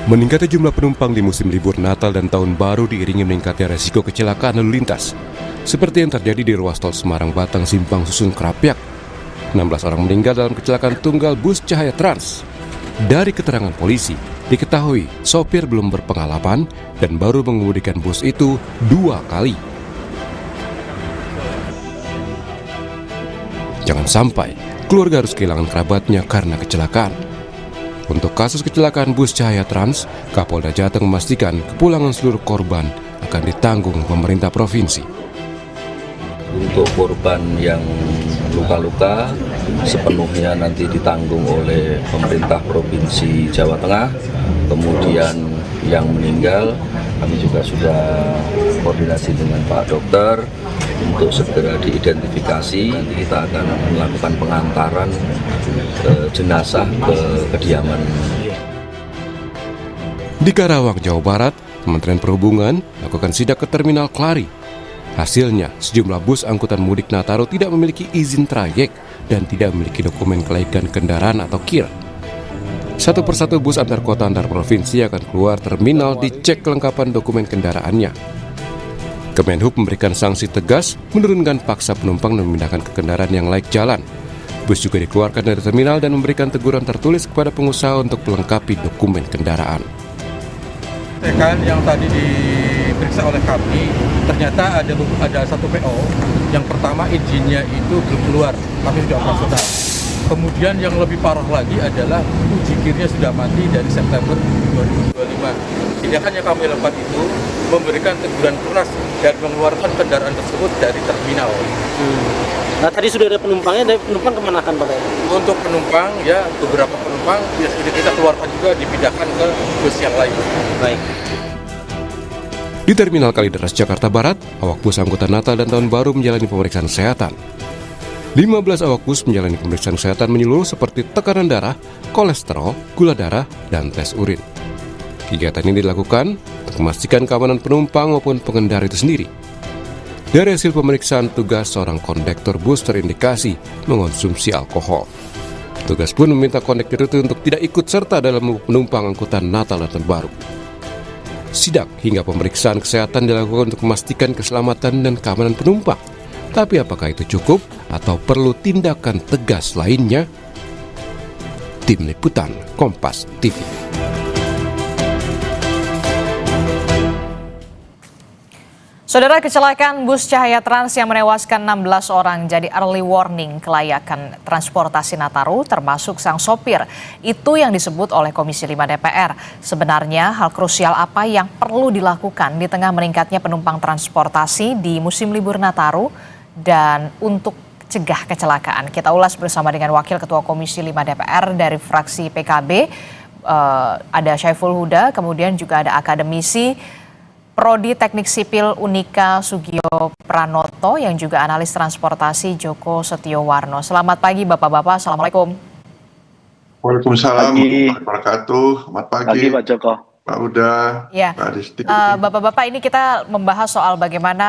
Meningkatnya jumlah penumpang di musim libur Natal dan Tahun Baru diiringi meningkatnya resiko kecelakaan lalu lintas, seperti yang terjadi di ruas tol Semarang-Batang Simpang Susun Krapyak. 16 orang meninggal dalam kecelakaan tunggal bus Cahaya Trans. Dari keterangan polisi, diketahui sopir belum berpengalaman dan baru mengemudikan bus itu 2 kali. Jangan sampai keluarga harus kehilangan kerabatnya karena kecelakaan. Untuk kasus kecelakaan bus Cahaya Trans, Kapolda Jateng memastikan kepulangan seluruh korban akan ditanggung pemerintah provinsi. Untuk korban yang luka-luka sepenuhnya nanti ditanggung oleh pemerintah Provinsi Jawa Tengah. Kemudian yang meninggal kami juga sudah koordinasi dengan Pak Dokter untuk segera diidentifikasi. Nanti kita akan melakukan pengantaran jenazah ke kediaman. Di Karawang, Jawa Barat, Kementerian Perhubungan melakukan sidak ke Terminal Klari. Hasilnya, sejumlah bus angkutan mudik Nataru tidak memiliki izin trayek dan tidak memiliki dokumen kelaikan kendaraan atau KIR. Satu persatu bus antar kota antar provinsi akan keluar terminal dicek kelengkapan dokumen kendaraannya. Kemenhub memberikan sanksi tegas, menurunkan paksa penumpang dan memindahkan ke kendaraan yang layak jalan. Bus juga dikeluarkan dari terminal dan memberikan teguran tertulis kepada pengusaha untuk melengkapi dokumen kendaraan. Rekan yang tadi diperiksa oleh kami, ternyata ada satu PO. Yang pertama izinnya itu belum keluar, tapi sudah operasional. Kemudian yang lebih parah lagi adalah uji kirnya sudah mati dari September 2025. Tindakan yang kami lakukan itu memberikan teguran keras dan mengeluarkan kendaraan tersebut dari terminal. Nah tadi sudah ada penumpangnya, dari penumpang kemana kan Pak? Untuk penumpang ya beberapa penumpang ya sudah kita keluarkan juga dipindahkan ke bus yang lain. Baik. Di Terminal Kalideres, Jakarta Barat, awak bus angkutan Natal dan Tahun Baru menjalani pemeriksaan kesehatan. 15 awak bus menjalani pemeriksaan kesehatan menyeluruh seperti tekanan darah, kolesterol, gula darah, dan tes urin. Kegiatan ini dilakukan untuk memastikan keamanan penumpang maupun pengendara itu sendiri. Dari hasil pemeriksaan tugas, seorang kondektor bus terindikasi mengonsumsi alkohol. Tugas pun meminta kondektor itu untuk tidak ikut serta dalam penumpang angkutan Natal dan Tahun Baru. Sidak hingga pemeriksaan kesehatan dilakukan untuk memastikan keselamatan dan keamanan penumpang. Tapi apakah itu cukup atau perlu tindakan tegas lainnya? Tim Liputan Kompas TV. Saudara, kecelakaan bus Cahaya Trans yang menewaskan 16 orang jadi early warning kelayakan transportasi Nataru termasuk sang sopir. Itu yang disebut oleh Komisi 5 DPR. Sebenarnya hal krusial apa yang perlu dilakukan di tengah meningkatnya penumpang transportasi di musim libur Nataru dan untuk cegah kecelakaan? Kita ulas bersama dengan Wakil Ketua Komisi 5 DPR dari fraksi PKB, ada Syaiful Huda, kemudian juga ada akademisi Prodi Teknik Sipil Unika Sugio Pranoto yang juga analis transportasi Joko Setiowarno. Selamat pagi Bapak-Bapak, Assalamualaikum. Waalaikumsalam warahmatullahi wabarakatuh. Selamat pagi Pak Joko. Pak Uda, Ya, Pak Disti. Bapak-Bapak, ini kita membahas soal bagaimana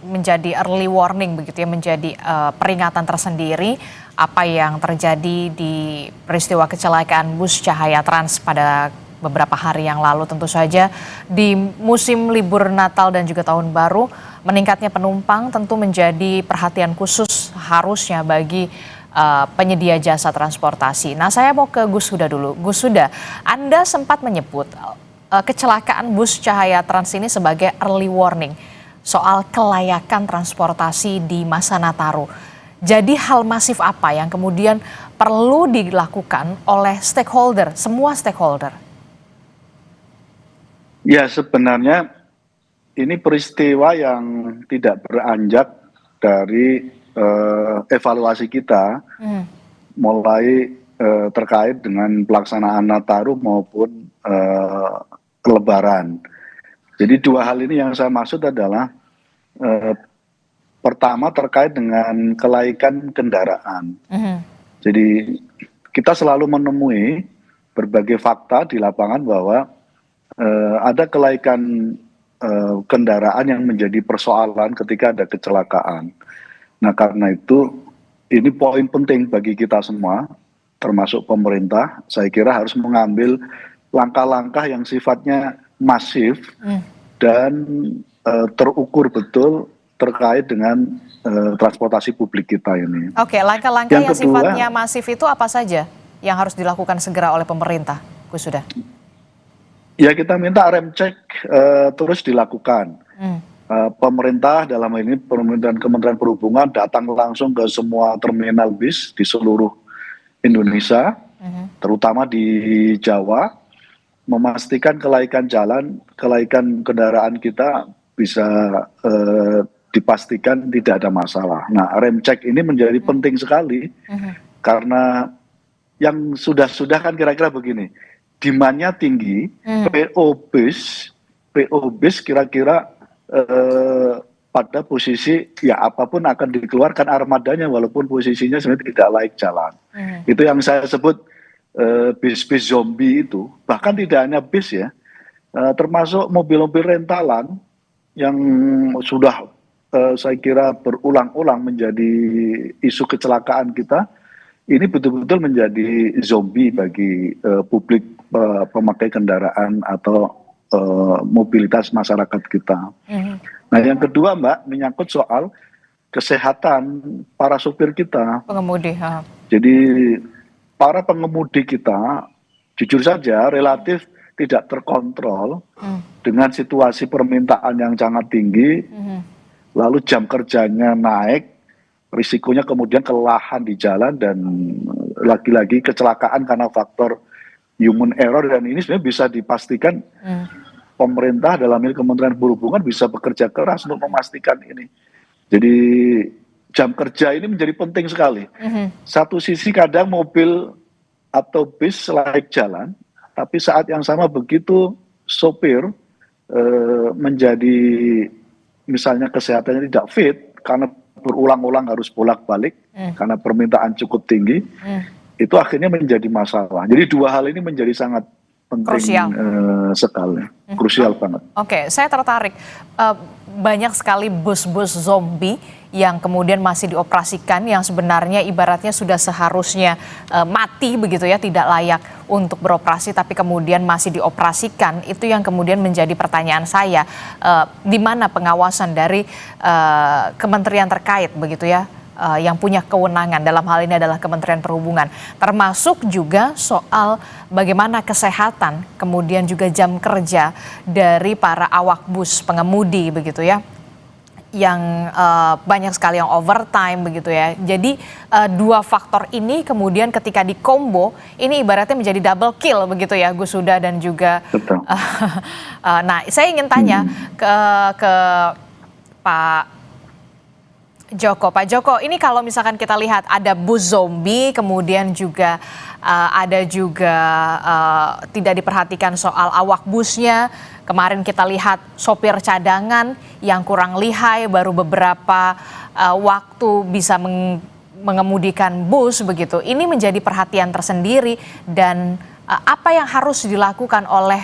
menjadi early warning begitu ya, menjadi peringatan tersendiri apa yang terjadi di peristiwa kecelakaan bus Cahaya Trans pada beberapa hari yang lalu. Tentu saja di musim libur Natal dan juga Tahun Baru, meningkatnya penumpang tentu menjadi perhatian khusus harusnya bagi penyedia jasa transportasi. Nah, saya mau ke Gus Huda dulu. Gus Huda, Anda sempat menyebut kecelakaan bus Cahaya Trans ini sebagai early warning soal kelayakan transportasi di masa Nataru. Jadi hal masif apa yang kemudian perlu dilakukan oleh stakeholder, semua stakeholder? Ya, sebenarnya ini peristiwa yang tidak beranjak dari evaluasi kita, mulai terkait dengan pelaksanaan Nataru maupun Lebaran. Jadi dua hal ini yang saya maksud adalah pertama terkait dengan kelaikan kendaraan. Jadi kita selalu menemui berbagai fakta di lapangan bahwa ada kelaikan kendaraan yang menjadi persoalan ketika ada kecelakaan. Nah, karena itu ini poin penting bagi kita semua, termasuk pemerintah, saya kira harus mengambil langkah-langkah yang sifatnya masif dan terukur betul terkait dengan transportasi publik kita ini. Oke, langkah-langkah yang Yang kedua, sifatnya masif itu apa saja yang harus dilakukan segera oleh pemerintah, Gus Huda? ya kita minta rem cek terus dilakukan. Pemerintah dalam hal ini Kementerian Perhubungan datang langsung ke semua terminal bis di seluruh Indonesia, terutama di Jawa, memastikan kelaikan jalan, kelaikan kendaraan kita bisa dipastikan tidak ada masalah. Nah, rem cek ini menjadi penting sekali karena yang sudah kan kira-kira begini, demand-nya tinggi, PO bis kira-kira pada posisi ya apapun akan dikeluarkan armadanya walaupun posisinya sebenarnya tidak layak jalan. Itu yang saya sebut bis-bis zombie itu. Bahkan tidak hanya bis ya, termasuk mobil-mobil rentalan yang sudah saya kira berulang-ulang menjadi isu kecelakaan kita. Ini betul-betul menjadi zombie bagi publik pemakai kendaraan atau mobilitas masyarakat kita. Nah, yang kedua, Mbak, menyangkut soal kesehatan para sopir kita. Pengemudi. Jadi para pengemudi kita, jujur saja, relatif tidak terkontrol dengan situasi permintaan yang sangat tinggi, lalu jam kerjanya naik, risikonya kemudian kelelahan di jalan dan lagi-lagi kecelakaan karena faktor human error, dan ini sebenarnya bisa dipastikan pemerintah dalam hal Kementerian Perhubungan bisa bekerja keras untuk memastikan ini. Jadi jam kerja ini menjadi penting sekali. Satu sisi kadang mobil atau bis layak jalan, tapi saat yang sama begitu sopir menjadi misalnya kesehatannya tidak fit karena berulang-ulang harus bolak-balik karena permintaan cukup tinggi, itu akhirnya menjadi masalah. Jadi dua hal ini menjadi sangat penting sekali, krusial banget. Oke, saya tertarik. Banyak sekali bus-bus zombie yang kemudian masih dioperasikan, yang sebenarnya ibaratnya sudah seharusnya mati begitu ya, tidak layak untuk beroperasi, tapi kemudian masih dioperasikan. Itu yang kemudian menjadi pertanyaan saya, di mana pengawasan dari kementerian terkait begitu ya, yang punya kewenangan dalam hal ini adalah Kementerian Perhubungan, termasuk juga soal bagaimana kesehatan, kemudian juga jam kerja dari para awak bus pengemudi begitu ya, yang banyak sekali yang overtime begitu ya. Jadi dua faktor ini kemudian ketika dikombo ini ibaratnya menjadi double kill begitu ya, Gus Huda dan juga nah, saya ingin tanya ke Pak Joko. Pak Joko, ini kalau misalkan kita lihat ada bus zombie, kemudian juga ada juga tidak diperhatikan soal awak busnya. Kemarin kita lihat sopir cadangan yang kurang lihai, baru beberapa waktu bisa mengemudikan bus begitu. Ini menjadi perhatian tersendiri, dan apa yang harus dilakukan oleh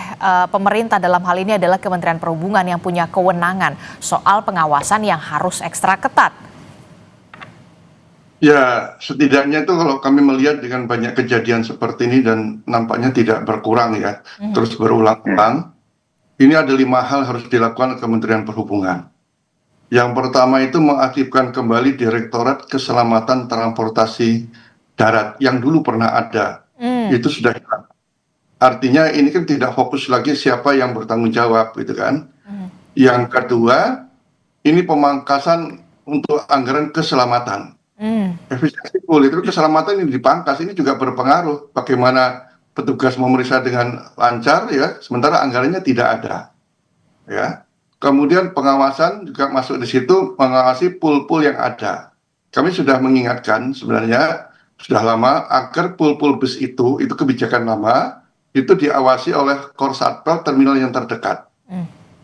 pemerintah dalam hal ini adalah Kementerian Perhubungan yang punya kewenangan soal pengawasan yang harus ekstra ketat. Ya, setidaknya itu kalau kami melihat dengan banyak kejadian seperti ini dan nampaknya tidak berkurang ya, terus berulang-ulang, ini ada 5 hal harus dilakukan Kementerian Perhubungan. Yang pertama itu mengaktifkan kembali Direktorat Keselamatan Transportasi Darat yang dulu pernah ada, itu sudah hilang. Artinya ini kan tidak fokus lagi siapa yang bertanggung jawab gitu kan. Yang kedua, ini pemangkasan untuk anggaran keselamatan. Efisiensi full itu keselamatan ini dipangkas, ini juga berpengaruh bagaimana petugas memeriksa dengan lancar ya, sementara anggarannya tidak ada ya. Kemudian pengawasan juga masuk di situ, mengawasi pool-pool yang ada. Kami sudah mengingatkan sebenarnya sudah lama agar pool-pool bus itu kebijakan lama, itu diawasi oleh Korsatpel terminal yang terdekat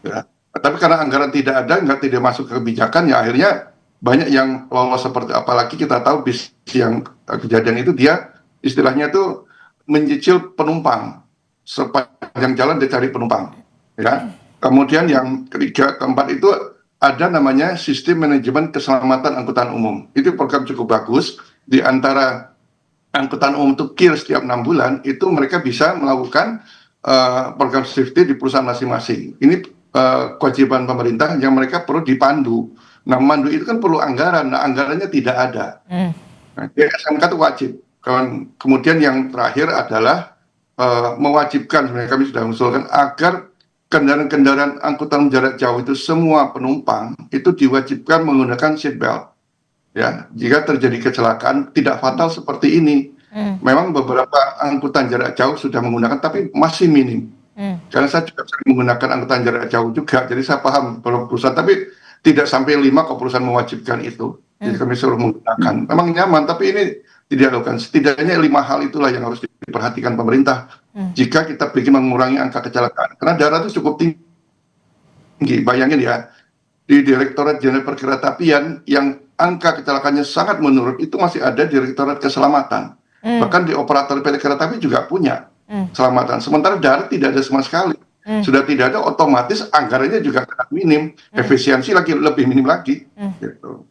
ya. Tapi karena anggaran tidak ada, tidak masuk ke kebijakan, ya akhirnya banyak yang lolos, seperti apalagi kita tahu bis yang kejadian itu dia istilahnya itu mencicil penumpang sepanjang jalan, dia cari penumpang ya. Kemudian yang ketiga, keempat itu ada namanya sistem manajemen keselamatan angkutan umum. Itu program cukup bagus. Di antara angkutan umum itu KIR setiap 6 bulan itu mereka bisa melakukan program safety di perusahaan masing-masing. Ini kewajiban pemerintah yang mereka perlu dipandu. Nah, mandu itu kan perlu anggaran. Nah, anggarannya tidak ada. Nah, SMK itu wajib. Kemudian yang terakhir adalah mewajibkan, sebenarnya kami sudah mengusulkan agar kendaraan-kendaraan angkutan jarak jauh itu semua penumpang itu diwajibkan menggunakan seat belt. Ya, jika terjadi kecelakaan tidak fatal seperti ini. Memang beberapa angkutan jarak jauh sudah menggunakan, tapi masih minim. Karena saya juga sering menggunakan angkutan jarak jauh juga, jadi saya paham kalau perusahaan, tapi tidak sampai 5 kalau perusahaan mewajibkan itu. Jadi kami suruh menggunakan. Memang nyaman, tapi ini tidak dilakukan. Setidaknya 5 hal itulah yang harus diperhatikan pemerintah jika kita ingin mengurangi angka kecelakaan. Karena darat itu cukup tinggi. Bayangin ya, di Direktorat Jenderal Perkeretaapian yang angka kecelakaannya sangat menurun, itu masih ada Direktorat Keselamatan. Bahkan di operator PT Kereta Api juga punya keselamatan. Sementara darat tidak ada sama sekali. Sudah tidak ada, otomatis anggarannya juga sangat minim, efisiensi lagi lebih minim lagi. Gitu.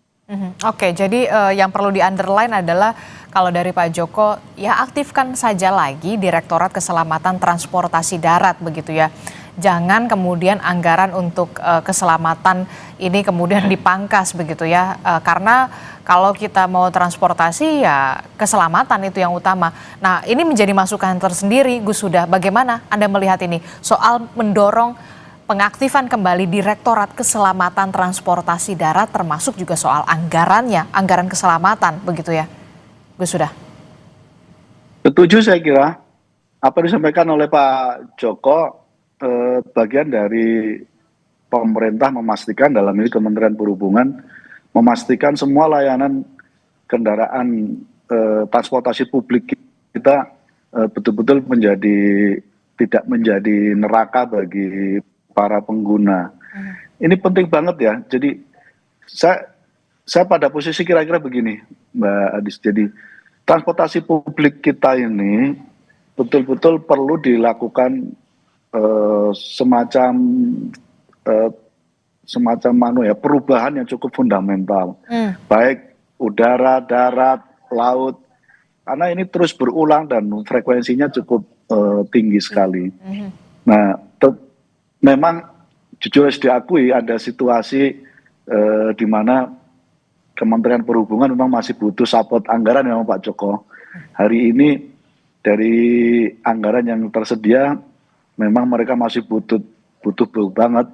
Oke, jadi yang perlu di-underline adalah kalau dari Pak Joko, ya aktifkan saja lagi Direktorat Keselamatan Transportasi Darat begitu ya. Jangan kemudian anggaran untuk keselamatan ini kemudian dipangkas begitu ya. Karena kalau kita mau transportasi ya keselamatan itu yang utama. Nah, ini menjadi masukan tersendiri Gus Huda. Bagaimana Anda melihat ini soal mendorong pengaktifan kembali Direktorat Keselamatan Transportasi Darat termasuk juga soal anggarannya, anggaran keselamatan begitu ya, Gus Huda? Setuju saya kira apa yang disampaikan oleh Pak Joko, bagian dari pemerintah memastikan dalam ini Kementerian Perhubungan memastikan semua layanan kendaraan transportasi publik kita betul-betul tidak menjadi neraka bagi para pengguna. Ini penting banget ya. Jadi saya pada posisi kira-kira begini, Mbak Adis. Jadi transportasi publik kita ini betul-betul perlu dilakukan semacam perubahan yang cukup fundamental. Baik udara, darat, laut. Karena ini terus berulang dan frekuensinya cukup tinggi sekali. Nah, memang jujur harus diakui ada situasi di mana Kementerian Perhubungan memang masih butuh support anggaran memang Pak Joko. Hari ini dari anggaran yang tersedia memang mereka masih butuh banget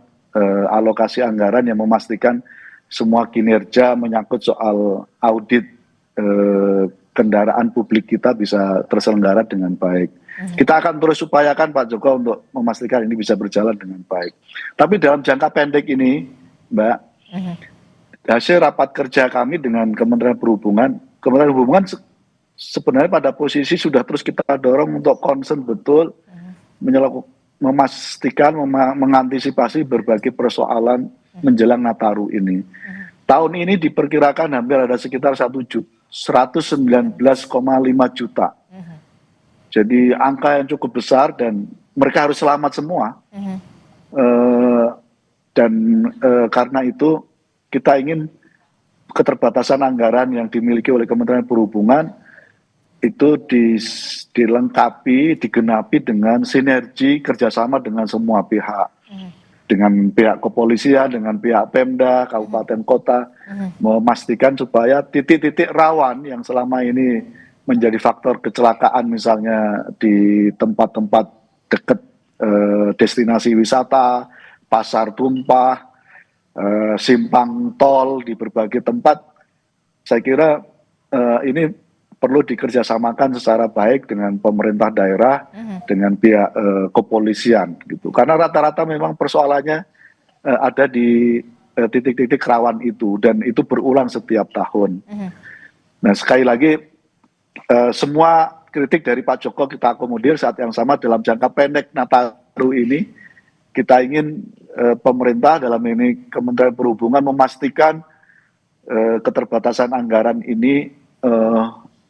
alokasi anggaran yang memastikan semua kinerja menyangkut soal audit kendaraan publik kita bisa terselenggara dengan baik. Kita akan terus upayakan Pak Joko untuk memastikan ini bisa berjalan dengan baik. Tapi dalam jangka pendek ini, Mbak, hasil rapat kerja kami dengan Kementerian Perhubungan sebenarnya pada posisi sudah terus kita dorong untuk concern betul memastikan, mengantisipasi berbagai persoalan menjelang Nataru ini. Tahun ini diperkirakan hampir ada sekitar 119,5 juta. Jadi angka yang cukup besar dan mereka harus selamat semua. Karena itu kita ingin keterbatasan anggaran yang dimiliki oleh Kementerian Perhubungan itu dilengkapi, digenapi dengan sinergi kerjasama dengan semua pihak. Dengan pihak kepolisian, dengan pihak Pemda, kabupaten kota, memastikan supaya titik-titik rawan yang selama ini menjadi faktor kecelakaan misalnya di tempat-tempat dekat destinasi wisata, pasar tumpah, simpang tol di berbagai tempat, saya kira ini perlu dikerjasamakan secara baik dengan pemerintah daerah, dengan pihak kepolisian gitu. Karena rata-rata memang persoalannya ada di titik-titik rawan itu dan itu berulang setiap tahun. Nah, sekali lagi semua kritik dari Pak Joko kita akomodir saat yang sama dalam jangka pendek Nataru ini kita ingin pemerintah dalam ini Kementerian Perhubungan memastikan keterbatasan anggaran ini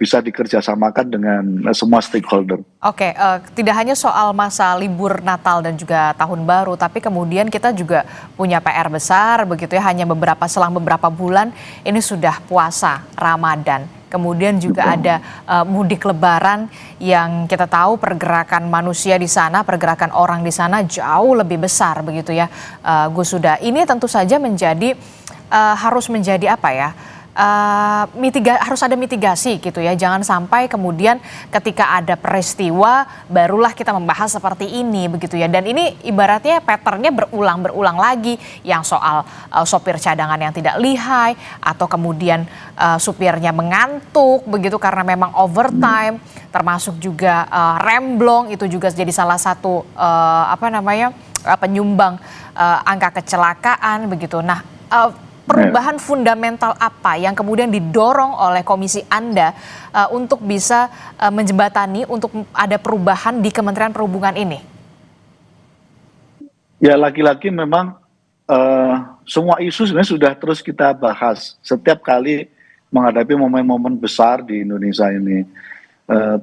bisa dikerjasamakan dengan semua stakeholder. Oke, tidak hanya soal masa libur Natal dan juga Tahun Baru, tapi kemudian kita juga punya PR besar begitu ya, hanya selang beberapa bulan ini sudah puasa Ramadan. Kemudian juga ada mudik Lebaran yang kita tahu pergerakan manusia di sana, pergerakan orang di sana jauh lebih besar begitu ya, Gus Huda. Ini tentu saja menjadi harus menjadi apa ya? Harus ada mitigasi gitu ya, jangan sampai kemudian ketika ada peristiwa barulah kita membahas seperti ini begitu ya, dan ini ibaratnya patternnya berulang lagi, yang soal sopir cadangan yang tidak lihai atau kemudian supirnya mengantuk begitu karena memang overtime, termasuk juga remblong itu juga jadi salah satu penyumbang angka kecelakaan begitu. Nah, perubahan fundamental apa yang kemudian didorong oleh komisi Anda untuk bisa menjembatani untuk ada perubahan di Kementerian Perhubungan ini? Ya, lagi-lagi memang semua isu sebenarnya sudah terus kita bahas setiap kali menghadapi momen-momen besar di Indonesia ini,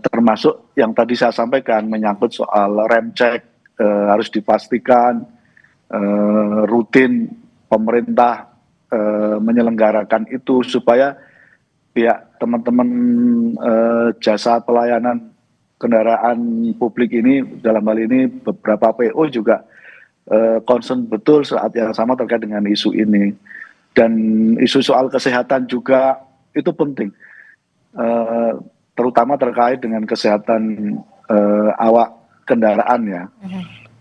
termasuk yang tadi saya sampaikan menyangkut soal rem cek, harus dipastikan rutin pemerintah menyelenggarakan itu supaya pihak teman-teman jasa pelayanan kendaraan publik ini, dalam hal ini beberapa PO juga concern betul saat yang sama terkait dengan isu ini. Dan isu soal kesehatan juga itu penting, terutama terkait dengan kesehatan awak kendaraan ya.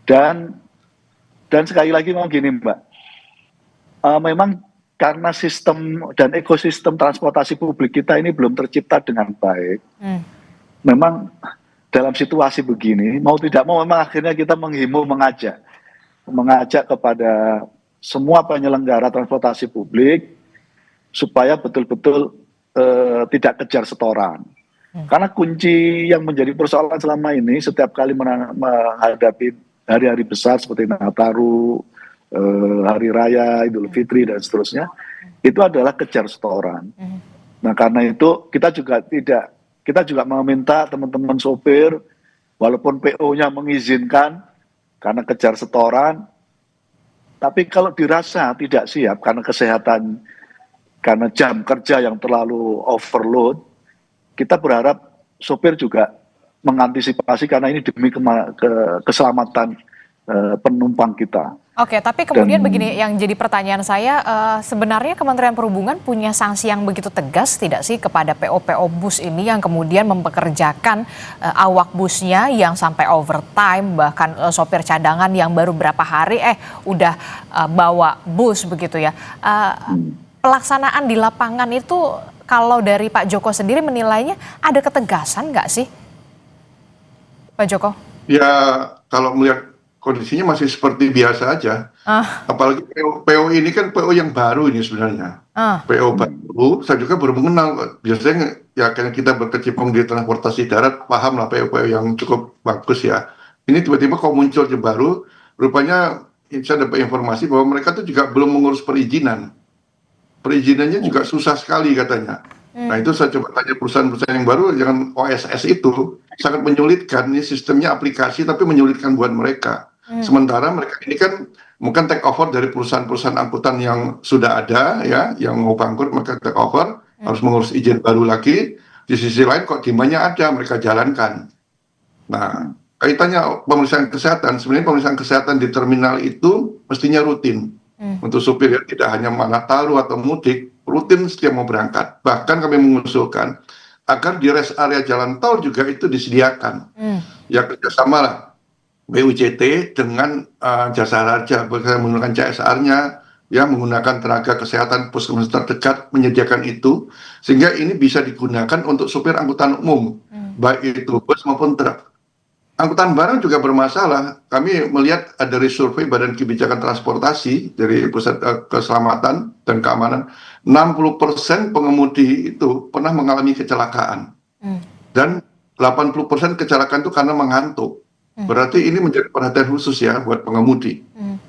Dan sekali lagi mau gini Mbak, memang karena sistem dan ekosistem transportasi publik kita ini belum tercipta dengan baik. Memang dalam situasi begini, mau tidak mau memang akhirnya kita menghimbau, mengajak kepada semua penyelenggara transportasi publik supaya betul-betul tidak kejar setoran. Karena kunci yang menjadi persoalan selama ini setiap kali menghadapi hari-hari besar seperti Nataru, Hari Raya, Idul Fitri dan seterusnya, itu adalah kejar setoran. Nah, karena itu kita juga meminta teman-teman sopir, walaupun PO-nya mengizinkan karena kejar setoran, tapi kalau dirasa tidak siap karena kesehatan, karena jam kerja yang terlalu overload, kita berharap sopir juga mengantisipasi karena ini demi keselamatan penumpang kita. Oke, tapi kemudian begini yang jadi pertanyaan saya, sebenarnya Kementerian Perhubungan punya sanksi yang begitu tegas tidak sih kepada PO-PO bus ini yang kemudian mempekerjakan awak busnya yang sampai overtime, bahkan sopir cadangan yang baru berapa hari udah bawa bus begitu ya. Pelaksanaan di lapangan itu kalau dari Pak Joko sendiri menilainya ada ketegasan nggak sih, Pak Joko? Ya, kalau melihat kondisinya masih seperti biasa aja. Apalagi PO ini kan PO yang baru ini sebenarnya. PO baru, saya juga baru mengenal. Biasanya ya karena kita berkecimpung di transportasi darat, paham lah PO-PO yang cukup bagus ya. Ini tiba-tiba kok muncul yang baru, rupanya saya dapat informasi bahwa mereka tuh juga belum mengurus perizinan. Perizinannya juga susah sekali katanya. Nah itu saya coba tanya perusahaan-perusahaan yang baru, jangan OSS itu sangat menyulitkan, ini sistemnya aplikasi tapi menyulitkan buat mereka. Sementara mereka ini kan mungkin take over dari perusahaan-perusahaan angkutan yang sudah ada ya, yang mau bangkrut mereka take over, harus mengurus izin baru lagi. Di sisi lain kok demandnya ada, mereka jalankan. Nah kaitannya pemeriksaan kesehatan, sebenarnya pemeriksaan kesehatan di terminal itu mestinya rutin. Untuk supir ya, tidak hanya Nataru atau mudik, rutin setiap mau berangkat. Bahkan kami mengusulkan agar di rest area jalan tol juga itu disediakan. Ya kerjasama lah BUJT dengan jasa raja, menggunakan CSR-nya, ya menggunakan tenaga kesehatan puskesmas terdekat menyediakan itu, sehingga ini bisa digunakan untuk supir angkutan umum, baik itu bus maupun truk. Angkutan barang juga bermasalah. Kami melihat ada survei Badan Kebijakan Transportasi dari Pusat Keselamatan dan Keamanan, 60% pengemudi itu pernah mengalami kecelakaan. Dan 80% kecelakaan itu karena mengantuk. Berarti ini menjadi perhatian khusus ya buat pengemudi.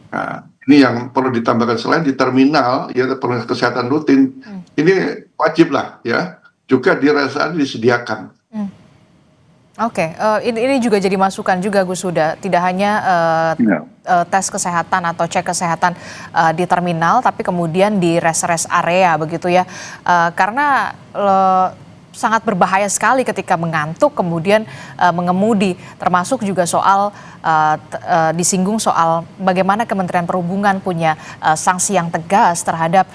Nah, ini yang perlu ditambahkan selain di terminal, ya perlu kesehatan rutin. Ini wajib lah ya, juga di rest area disediakan. Oke, ini juga jadi masukan juga Gus Huda, tidak hanya tes kesehatan atau cek kesehatan di terminal, tapi kemudian di rest area begitu ya, karena sangat berbahaya sekali ketika mengantuk kemudian mengemudi, termasuk juga soal disinggung soal bagaimana Kementerian Perhubungan punya sanksi yang tegas terhadap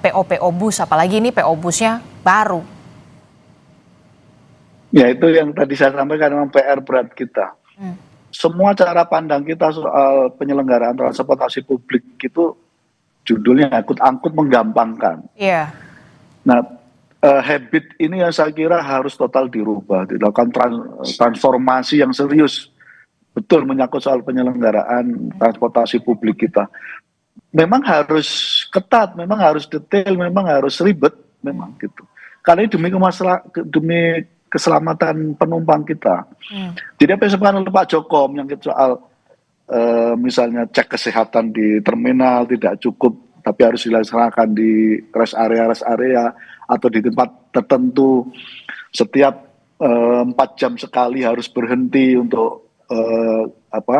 PO-PO bus, apalagi ini PO busnya baru. Ya itu yang tadi saya sampaikan, memang PR berat kita. Semua cara pandang kita soal penyelenggaraan transportasi publik itu judulnya angkut-angkut menggampangkan. Iya. Nah, habit ini yang saya kira harus total dirubah, dilakukan transformasi yang serius. Betul menyangkut soal penyelenggaraan transportasi publik kita. Memang harus ketat, memang harus detail, memang harus ribet, memang gitu. Karena ini demi keselamatan penumpang kita. Jadi apa yang disampaikan oleh Pak Joko menyangkut soal misalnya cek kesehatan di terminal tidak cukup, tapi harus dilaksanakan di rest area atau di tempat tertentu setiap 4 jam sekali harus berhenti untuk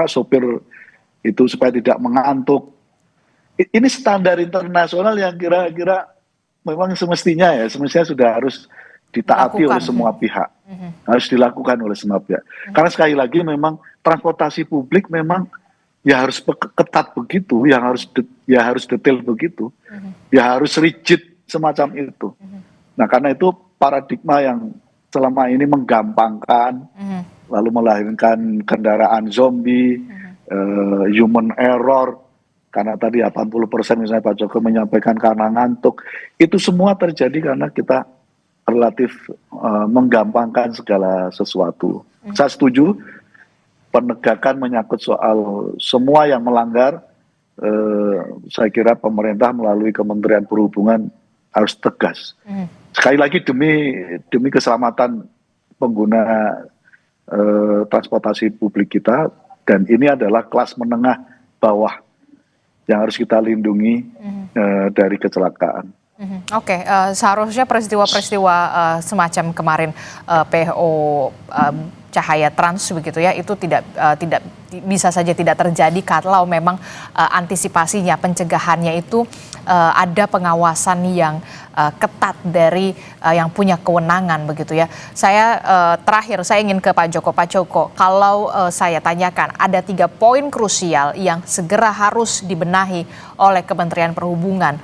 sopir itu supaya tidak mengantuk. Ini standar internasional yang kira-kira memang semestinya sudah harus ditaati oleh semua pihak, harus dilakukan oleh semua pihak. Karena sekali lagi memang transportasi publik memang ya harus ketat begitu, yang harus detail begitu, ya harus rigid semacam itu. Nah karena itu paradigma yang selama ini menggampangkan, lalu melahirkan kendaraan zombie, human error, karena tadi 80% misalnya Pak Joko menyampaikan karena ngantuk, itu semua terjadi karena kita relatif menggampangkan segala sesuatu. Saya setuju penegakan menyangkut soal semua yang melanggar, saya kira pemerintah melalui Kementerian Perhubungan harus tegas. Sekali lagi demi keselamatan pengguna transportasi publik kita, dan ini adalah kelas menengah bawah yang harus kita lindungi dari kecelakaan. Oke, seharusnya peristiwa-peristiwa semacam kemarin PO Cahaya Trans begitu ya, itu tidak bisa saja tidak terjadi kalau memang antisipasinya, pencegahannya itu ada pengawasan yang ketat dari yang punya kewenangan begitu ya. Terakhir saya ingin ke Pak Joko, kalau saya tanyakan ada 3 poin krusial yang segera harus dibenahi oleh Kementerian Perhubungan.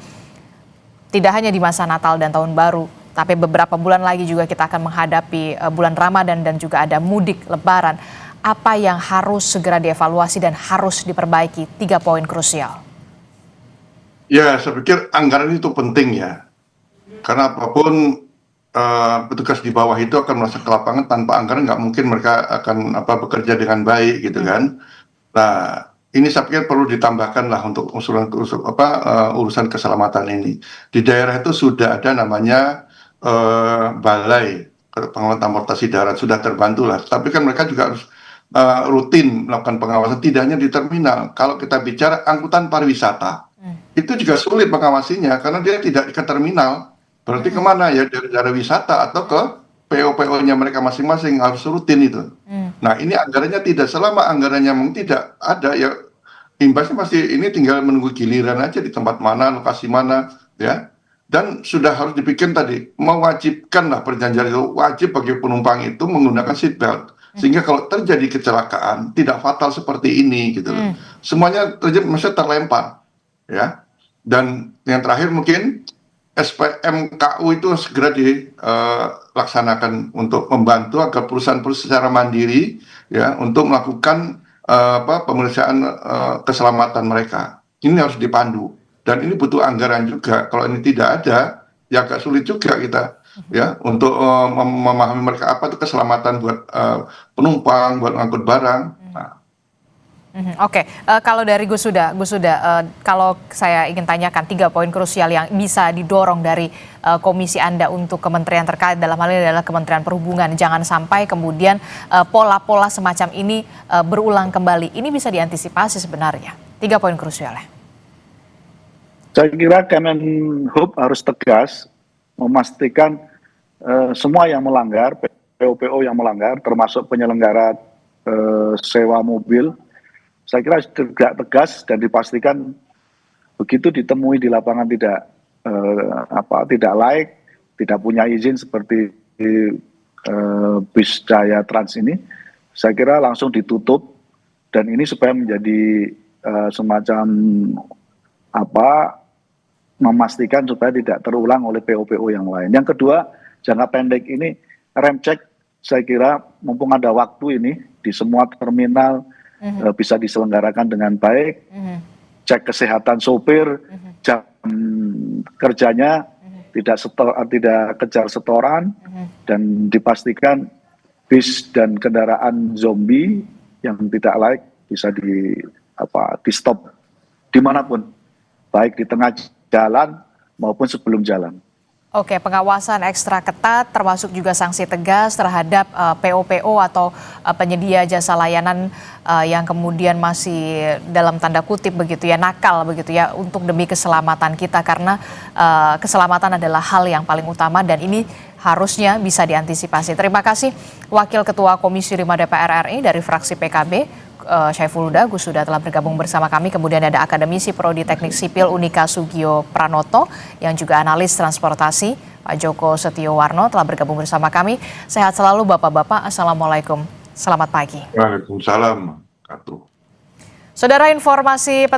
Tidak hanya di masa Natal dan Tahun Baru, tapi beberapa bulan lagi juga kita akan menghadapi bulan Ramadan dan juga ada mudik Lebaran. Apa yang harus segera dievaluasi dan harus diperbaiki? 3 poin krusial. Ya, saya pikir anggaran itu penting ya. Karena apapun petugas di bawah itu akan merasa ke lapangan, tanpa anggaran nggak mungkin mereka akan bekerja dengan baik gitu kan. Nah, ini saya pikir perlu ditambahkan lah untuk urusan keselamatan ini. Di daerah itu sudah ada namanya balai pengawasan transportasi darat, sudah terbantu lah. Tapi kan mereka juga harus rutin melakukan pengawasan, tidak hanya di terminal. Kalau kita bicara angkutan pariwisata, itu juga sulit mengawasinya karena dia tidak ke terminal. Berarti kemana ya, dari daerah wisata atau ke PO-PO-nya mereka masing-masing harus rutin itu. Nah ini anggarannya tidak, selama anggarannya mungkin tidak ada ya, imbasnya masih ini tinggal menunggu giliran aja di tempat mana, lokasi mana ya. Dan sudah harus dipikir tadi, mewajibkan lah, perjanjian itu wajib bagi penumpang itu menggunakan seatbelt, sehingga kalau terjadi kecelakaan tidak fatal seperti ini gitu loh. Semuanya terjadi, maksudnya terlempar ya. Dan yang terakhir mungkin SPMKU itu segera dilaksanakan untuk membantu agar perusahaan-perusahaan secara mandiri ya untuk melakukan pemeriksaan keselamatan mereka. Ini harus dipandu dan ini butuh anggaran juga. Kalau ini tidak ada, ya agak sulit juga kita ya untuk memahami mereka apa itu keselamatan buat penumpang, buat ngangkut barang. Nah. Oke, kalau dari Gus Huda, kalau saya ingin tanyakan 3 poin krusial yang bisa didorong dari komisi Anda untuk kementerian terkait, dalam hal ini adalah Kementerian Perhubungan. Jangan sampai kemudian pola-pola semacam ini berulang kembali. Ini bisa diantisipasi sebenarnya. 3 poin krusialnya. Saya kira Kemenhub harus tegas memastikan semua yang melanggar, PO-PO yang melanggar, termasuk penyelenggara sewa mobil, saya kira tidak tegas dan dipastikan begitu ditemui di lapangan tidak laik, tidak punya izin seperti bis Jaya Trans ini, saya kira langsung ditutup, dan ini supaya menjadi semacam memastikan supaya tidak terulang oleh PO-PO yang lain. Yang kedua, jangka pendek ini rem cek, saya kira mumpung ada waktu ini di semua terminal bisa diselenggarakan dengan baik, cek kesehatan sopir, jam kerjanya tidak kejar setoran, dan dipastikan bis dan kendaraan zombie yang tidak layak bisa di stop dimanapun, baik di tengah jalan maupun sebelum jalan. Oke, pengawasan ekstra ketat termasuk juga sanksi tegas terhadap PO-PO atau penyedia jasa layanan yang kemudian masih dalam tanda kutip begitu ya, nakal begitu ya, untuk demi keselamatan kita, karena keselamatan adalah hal yang paling utama dan ini harusnya bisa diantisipasi. Terima kasih Wakil Ketua Komisi 5 DPR RI dari fraksi PKB, Syaiful Huda Gus sudah telah bergabung bersama kami. Kemudian ada akademisi Prodi Teknik Sipil Unika Sugio Pranoto yang juga analis transportasi, Pak Joko Setiowarno telah bergabung bersama kami. Sehat selalu Bapak-Bapak. Assalamualaikum. Selamat pagi. Waalaikumsalam. Saudara, informasi